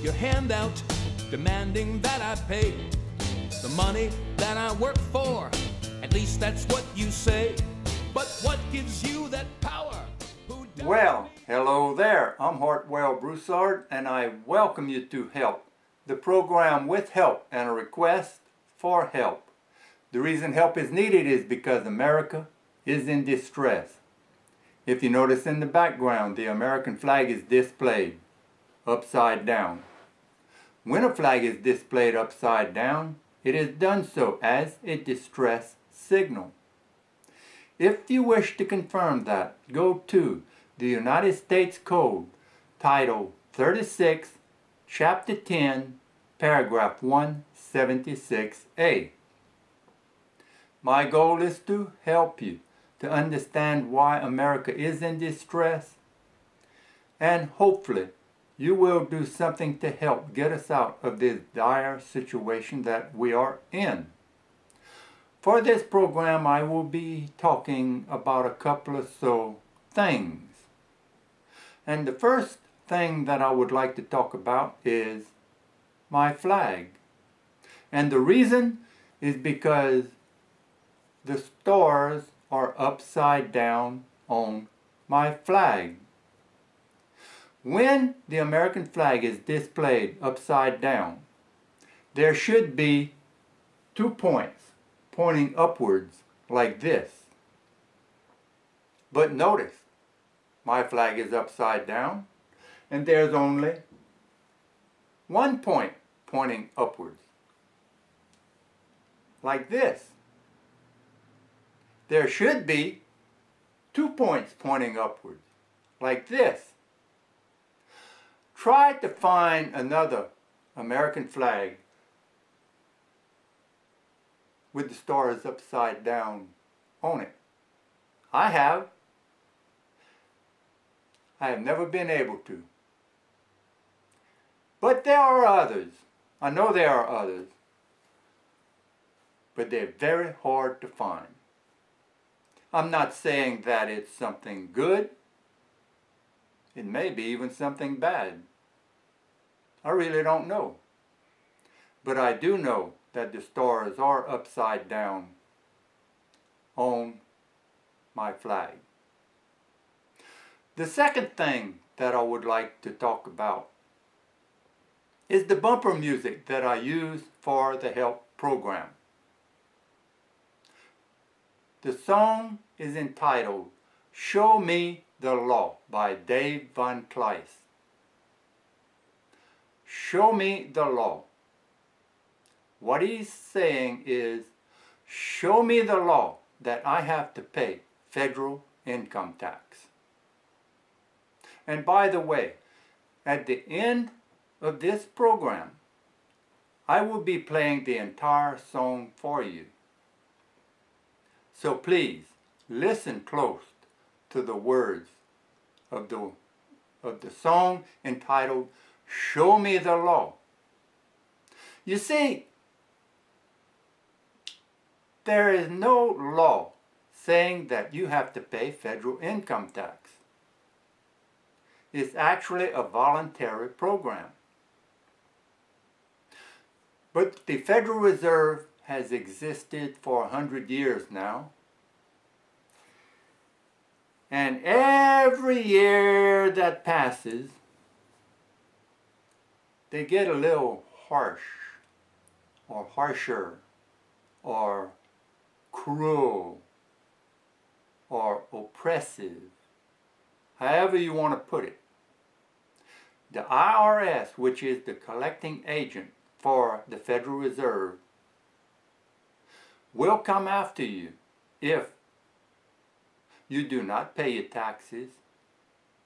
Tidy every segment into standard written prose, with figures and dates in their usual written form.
your hand out, demanding that I pay the money that I work for. At least that's what you say. But what gives you that power? Well, hello there. I'm Hartwell Broussard, and I welcome you to Help, the program with help and a request for help. The reason help is needed is because America is in distress. If you notice in the background, the American flag is displayed upside down. When a flag is displayed upside down, it is done so as a distress signal. If you wish to confirm that, go to the United States Code, Title 36, Chapter 10, Paragraph 176A. My goal is to help you to understand why America is in distress, and hopefully you will do something to help get us out of this dire situation that we are in. For this program, I will be talking about a couple of things. And the first thing that I would like to talk about is my flag. And the reason is because the stars are upside down on my flag. When the American flag is displayed upside down, there should be 2 points pointing upwards like this. But notice, my flag is upside down, and there's only 1 point pointing upwards, like this. There should be 2 points pointing upwards, like this. Try to find another American flag with the stars upside down on it. I have never been able to. But there are others. I know there are others. But they're very hard to find. I'm not saying that it's something good. It may be even something bad. I really don't know. But I do know that the stars are upside down on my flag. The second thing that I would like to talk about is the bumper music that I use for the Help program. The song is entitled Show Me the Law by Dave Van Kleist. Show me the law. What he's saying is, show me the law that I have to pay federal income tax. And by the way, at the end of this program, I will be playing the entire song for you. So please, listen close to the words of the song entitled Show Me the Law. You see, there is no law saying that you have to pay federal income tax. It's actually a voluntary program. But the Federal Reserve has existed for 100 years now. And every year that passes, they get a little harsh, or harsher, or cruel, or oppressive, however you want to put it. The IRS, which is the collecting agent for the Federal Reserve, will come after you if you do not pay your taxes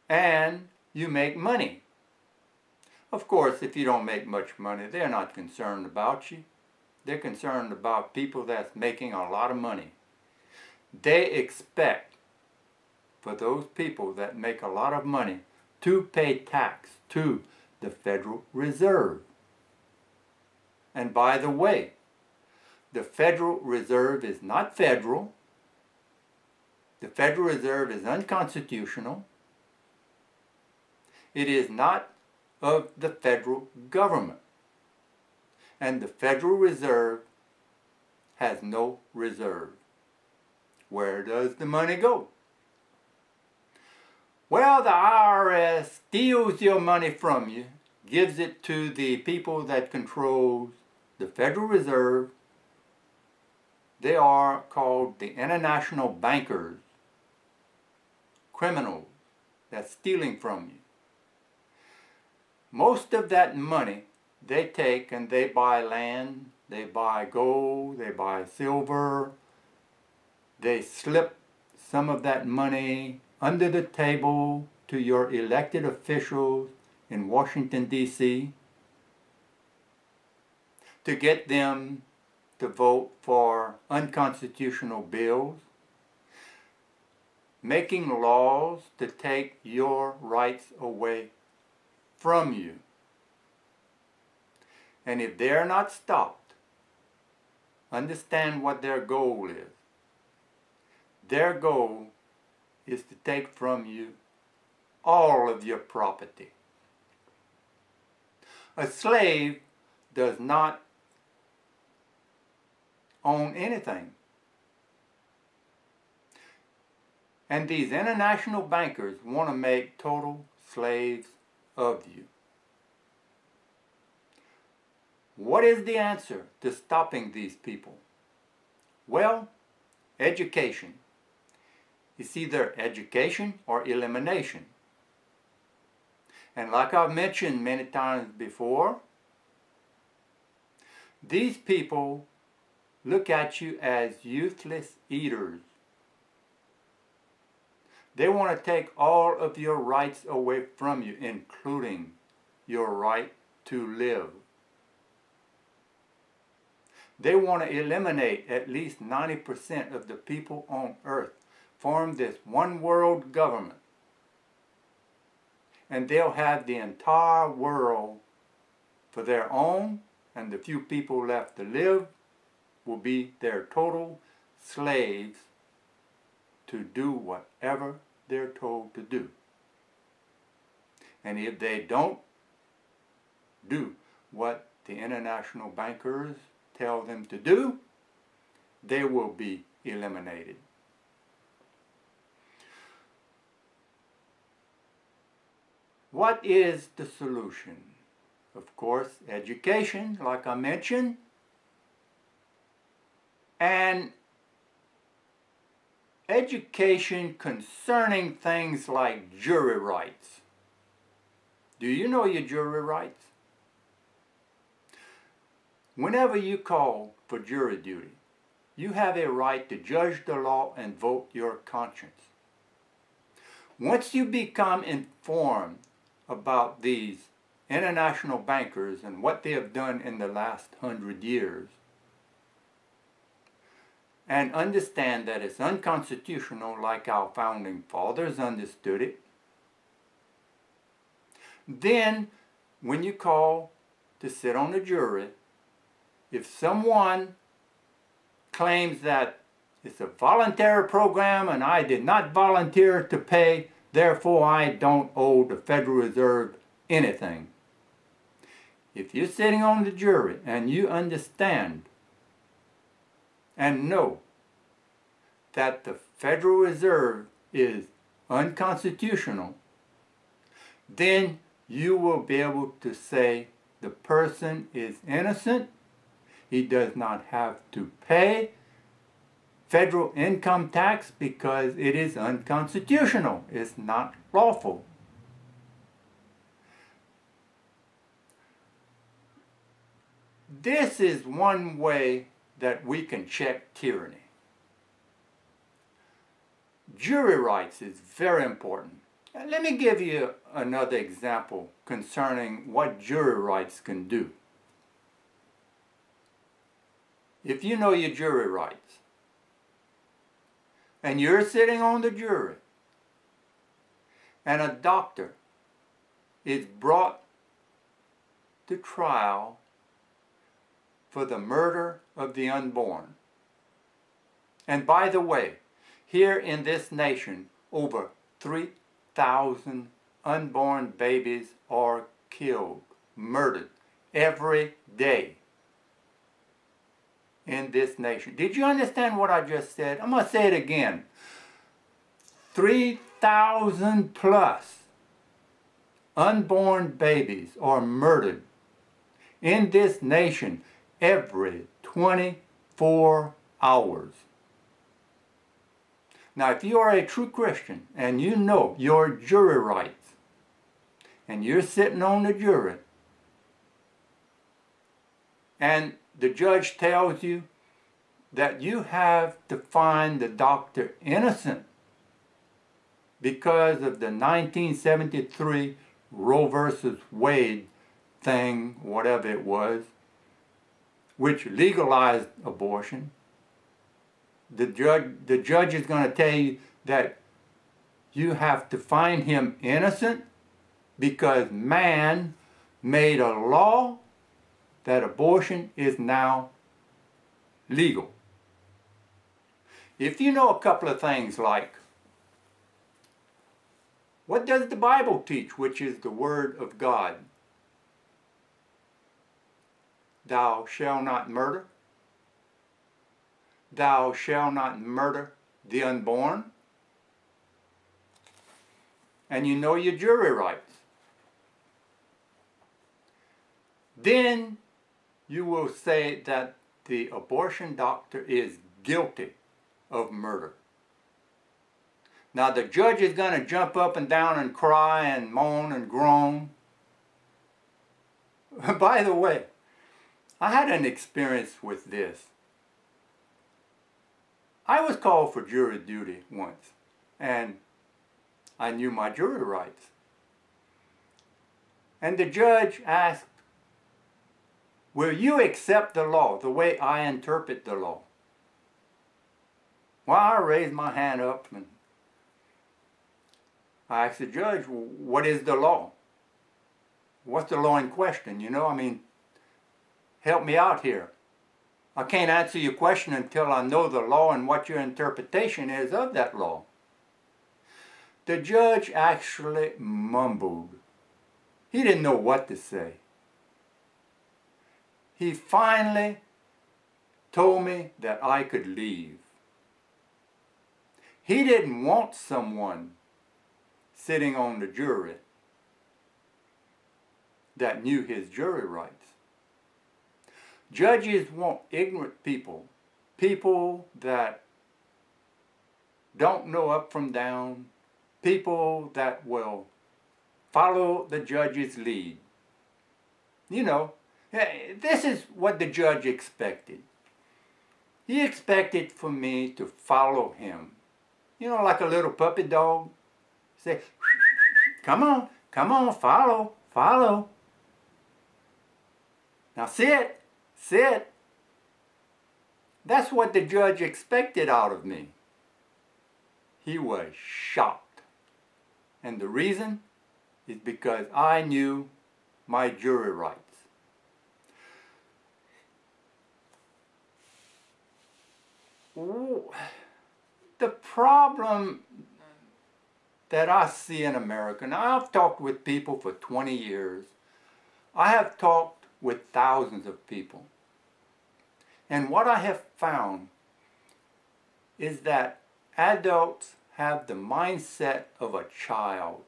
and you make money. Of course, if you don't make much money, they're not concerned about you. They're concerned about people that's making a lot of money. They expect for those people that make a lot of money to pay tax to the Federal Reserve. And by the way, the Federal Reserve is not federal. The Federal Reserve is unconstitutional. It is not of the federal government. And the Federal Reserve has no reserve. Where does the money go? Well, the IRS steals your money from you, gives it to the people that control the Federal Reserve. They are called the international bankers, criminals that's stealing from you. Most of that money they take and they buy land, they buy gold, they buy silver. They slip some of that money under the table to your elected officials in Washington, D.C. to get them to vote for unconstitutional bills, making laws to take your rights away from you. And if they're not stopped, understand what their goal is. Their goal is to take from you all of your property. A slave does not own anything. And these international bankers want to make total slaves of you. What is the answer to stopping these people? Well, education. It's either education or elimination. And like I've mentioned many times before, these people look at you as useless eaters. They want to take all of your rights away from you, including your right to live. They want to eliminate at least 90% of the people on earth, form this one world government, and they'll have the entire world for their own, and the few people left to live will be their total slaves to do whatever they're told to do. And if they don't do what the international bankers tell them to do, they will be eliminated. What is the solution? Of course, education, like I mentioned, and education concerning things like jury rights. Do you know your jury rights? Whenever you call for jury duty, you have a right to judge the law and vote your conscience. Once you become informed about these international bankers and what they have done in the last 100 years, and understand that it's unconstitutional like our founding fathers understood it, then when you call to sit on a jury, if someone claims that it's a voluntary program and I did not volunteer to pay, therefore I don't owe the Federal Reserve anything. If you're sitting on the jury and you understand and know that the Federal Reserve is unconstitutional, then you will be able to say the person is innocent. He does not have to pay federal income tax because it is unconstitutional. It's not lawful. This is one way that we can check tyranny. Jury rights is very important. And let me give you another example concerning what jury rights can do. If you know your jury rights, and you're sitting on the jury, and a doctor is brought to trial for the murder of the unborn. And by the way, here in this nation, over 3,000 unborn babies are killed, murdered every day in this nation. Did you understand what I just said? I'm going to say it again. 3,000 plus unborn babies are murdered in this nation every 24 hours. Now, if you are a true Christian and you know your jury rights, and you're sitting on the jury, and the judge tells you that you have to find the doctor innocent because of the 1973 Roe versus Wade thing, whatever it was, which legalized abortion, the judge is going to tell you that you have to find him innocent because man made a law that abortion is now legal. If you know a couple of things like, what does the Bible teach, which is the Word of God? Thou shalt not murder. Thou shalt not murder the unborn. And you know your jury rights. Then you will say that the abortion doctor is guilty of murder. Now the judge is going to jump up and down and cry and moan and groan. By the way, I had an experience with this. I was called for jury duty once, and I knew my jury rights. And the judge asked, will you accept the law the way I interpret the law? Well, I raised my hand up and I asked the judge, what is the law? What's the law in question? You know, I mean, help me out here. I can't answer your question until I know the law and what your interpretation is of that law. The judge actually mumbled. He didn't know what to say. He finally told me that I could leave. He didn't want someone sitting on the jury that knew his jury rights. Judges want ignorant people, people that don't know up from down, people that will follow the judge's lead. You know, this is what the judge expected. He expected for me to follow him. You know, like a little puppy dog. Say, come on, follow, follow. Now sit, sit. That's what the judge expected out of me. He was shocked. And the reason is because I knew my jury rights. The problem that I see in America, now I've talked with people for 20 years. I have talked with thousands of people. And what I have found is that adults have the mindset of a child.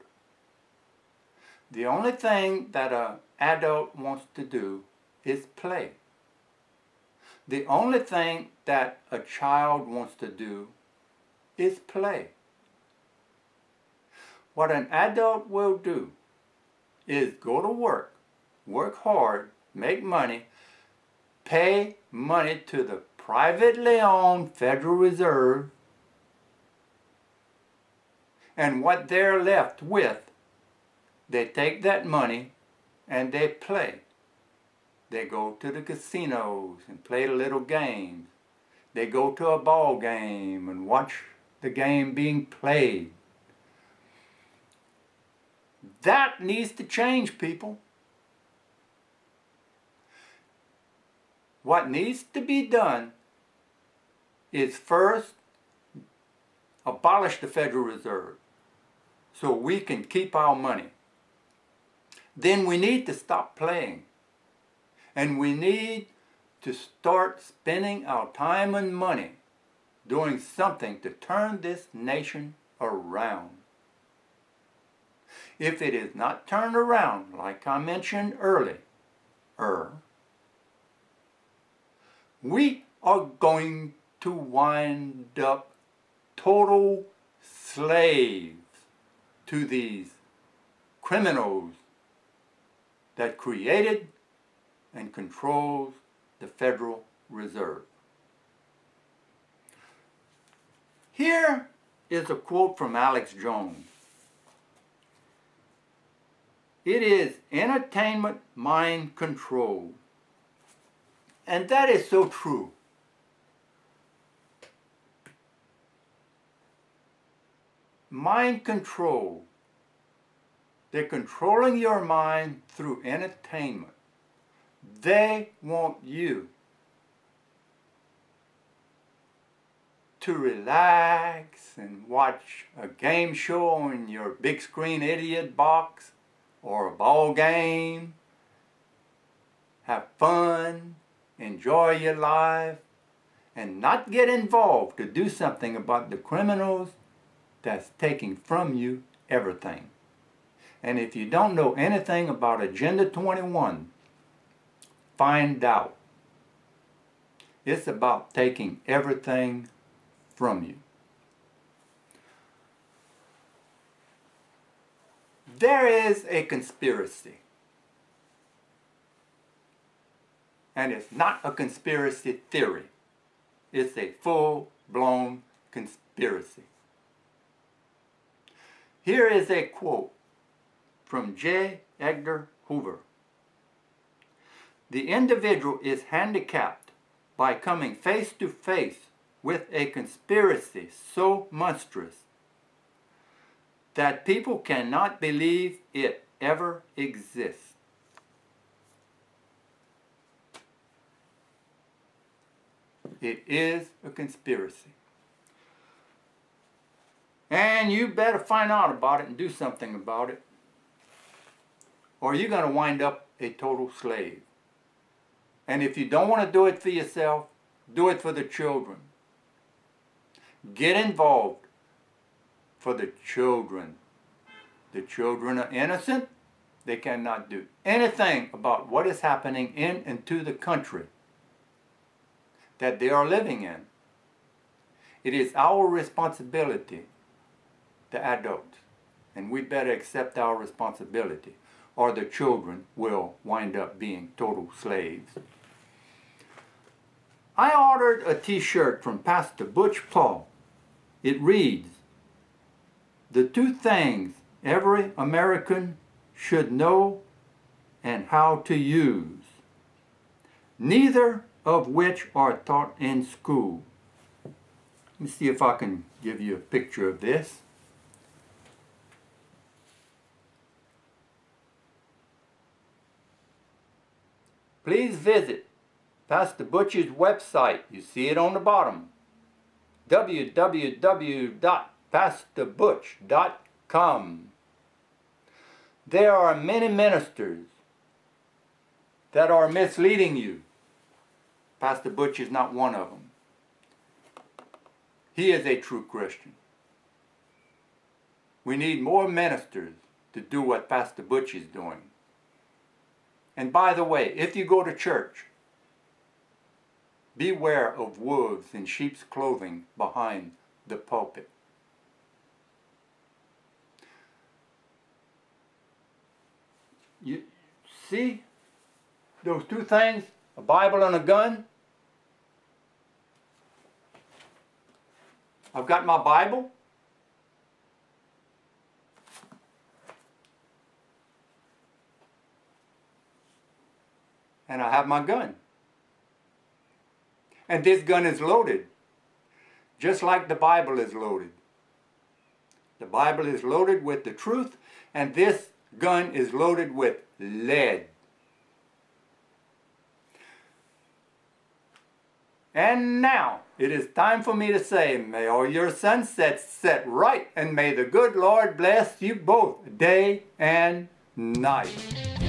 The only thing that an adult wants to do is play. The only thing that a child wants to do is play. What an adult will do is go to work, work hard, make money, pay money to the privately owned Federal Reserve, and what they're left with, they take that money and they play. They go to the casinos and play the little games. They go to a ball game and watch the game being played. That needs to change, people. What needs to be done is first abolish the Federal Reserve so we can keep our money. then we need to stop playing. And we need to start spending our time and money doing something to turn this nation around. If it is not turned around, like I mentioned earlier, we are going to wind up total slaves to these criminals that created and controls the Federal Reserve. Here is a quote from Alex Jones. It is entertainment mind control. And that is so true. Mind control. They're controlling your mind through entertainment. They want you to relax and watch a game show on your big screen idiot box or a ball game, have fun, enjoy your life, and not get involved to do something about the criminals that's taking from you everything. And if you don't know anything about Agenda 21, find out. It's about taking everything from you. There is a conspiracy. And it's not a conspiracy theory. It's a full-blown conspiracy. Here is a quote from J. Edgar Hoover. The individual is handicapped by coming face to face with a conspiracy so monstrous that people cannot believe it ever exists. It is a conspiracy. And you better find out about it and do something about it, or you're going to wind up a total slave. And if you don't want to do it for yourself, do it for the children. Get involved for the children. The children are innocent. They cannot do anything about what is happening in and to the country that they are living in. It is our responsibility, the adults, and we better accept our responsibility, or the children will wind up being total slaves. I ordered a t-shirt from Pastor Butch Paul. It reads, "The two things every American should know and how to use, neither of which are taught in school." Let me see if I can give you a picture of this. Please visit Pastor Butch's website. You see it on the bottom. www.pastorbutch.com. There are many ministers that are misleading you. Pastor Butch is not one of them. He is a true Christian. We need more ministers to do what Pastor Butch is doing. And by the way, if you go to church, beware of wolves in sheep's clothing behind the pulpit. You see those two things, a Bible and a gun? I've got my Bible. And I have my gun. And this gun is loaded, just like the Bible is loaded. The Bible is loaded with the truth, and this gun is loaded with lead. And now, it is time for me to say, may all your sunsets set right, and may the good Lord bless you both day and night.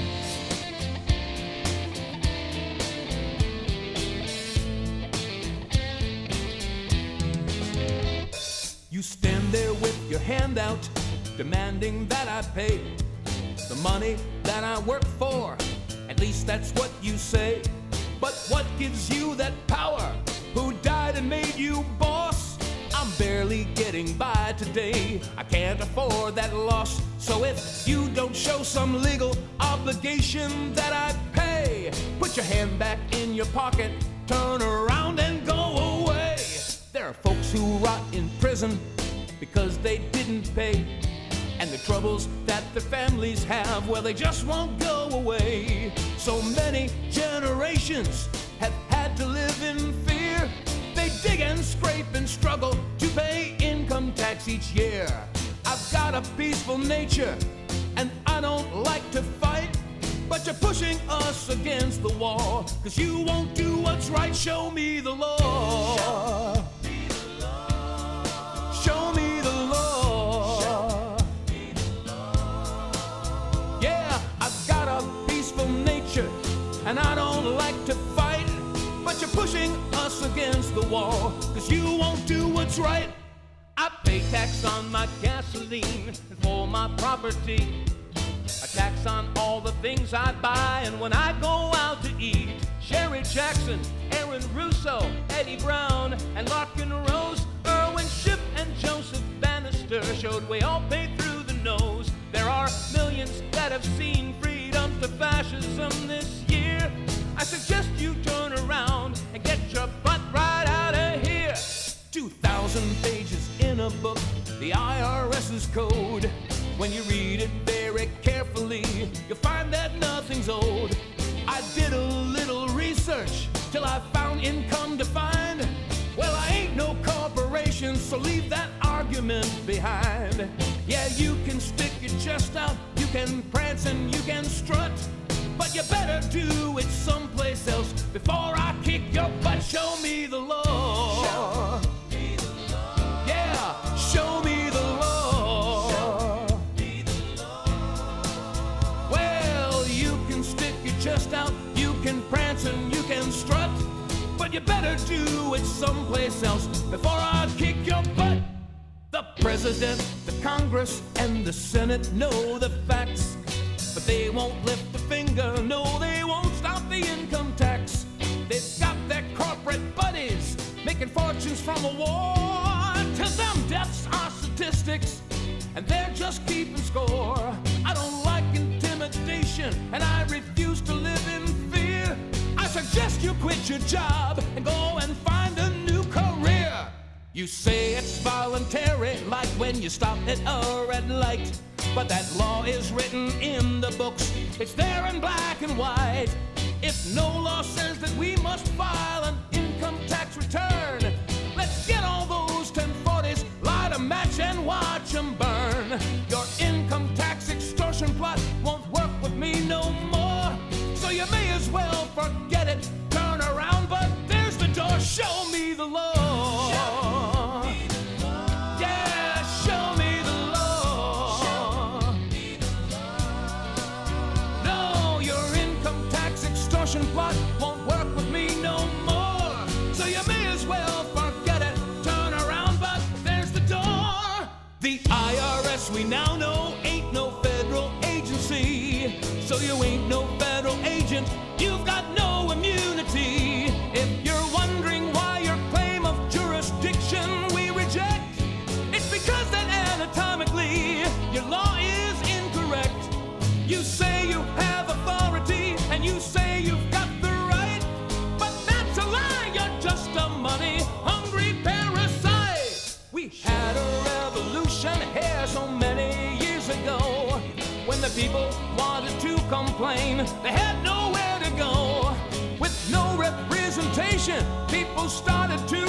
handout, demanding that I pay the money that I work for. At least that's what you say. But what gives you that power? Who died and made you boss? I'm barely getting by today. I can't afford that loss. So if you don't show some legal obligation that I pay, put your hand back in your pocket, turn around and go away. There are folks who rot in prison because they didn't pay, and the troubles that their families have, well, they just won't go away. So many generations have had to live in fear. They dig and scrape and struggle to pay income tax each year. I've got a peaceful nature and I don't like to fight, but you're pushing us against the wall, 'cause you won't do what's right. Show me the law. Show me the law. Yeah, I've got a peaceful nature and I don't like to fight, but you're pushing us against the wall, 'cause you won't do what's right. I pay tax on my gasoline and for my property, a tax on all the things I buy, and when I go out to eat, Sherry Jackson, Aaron Russo, Eddie Brown, and Larkin Rose, Irwin Ship, and Joseph Bannister showed we all pay through the nose. There are millions that have seen freedom to fascism this year. I suggest you turn around and get your butt right out of here. 2,000 pages in a book, the IRS's code. When you read it very carefully, you'll find that nothing's owed. I did a little research till I found income defined. Well, I ain't no corporation, so leave that argument behind. Yeah, you can stick your chest out, you can prance and you can strut, but you better do it someplace else before I kick your butt. Show me the law. Show me the law. Yeah, show me the law. Show me the law. Well, you can stick your chest out, you can prance and you can strut, but you better do it someplace else before I kick your butt. The President, the Congress, and the Senate know the facts, but they won't lift a finger, no, they won't stop the income tax. They've got their corporate buddies making fortunes from a war. To them, deaths are statistics, and they're just keeping score. I don't like intimidation, and I refuse to live in fear. I suggest you quit your job and go and find a new career. You say it's voluntary, like when you stop at a red light, but that law is written in the books, it's there in black and white. If no law says that we must file an income tax return, let's get all those 1040s, light a match and watch them burn. Your income tax extortion plot won't work with me no more, so you may as well forget it, turn around, but there's the door. Show me the law. Plot won't work with me no more, so you may as well forget it, turn around, but there's the door. The IRS we now know ain't no federal agency, so you ain't no federal agent, you've got no immunity. If you're wondering why your claim of jurisdiction we reject, it's because that anatomically your law is incorrect. You say you have authority and you say you've got the right, but that's a lie, you're just a money-hungry parasite. We had a revolution here so many years ago, when the people wanted to complain, they had nowhere to go. With no representation, people started to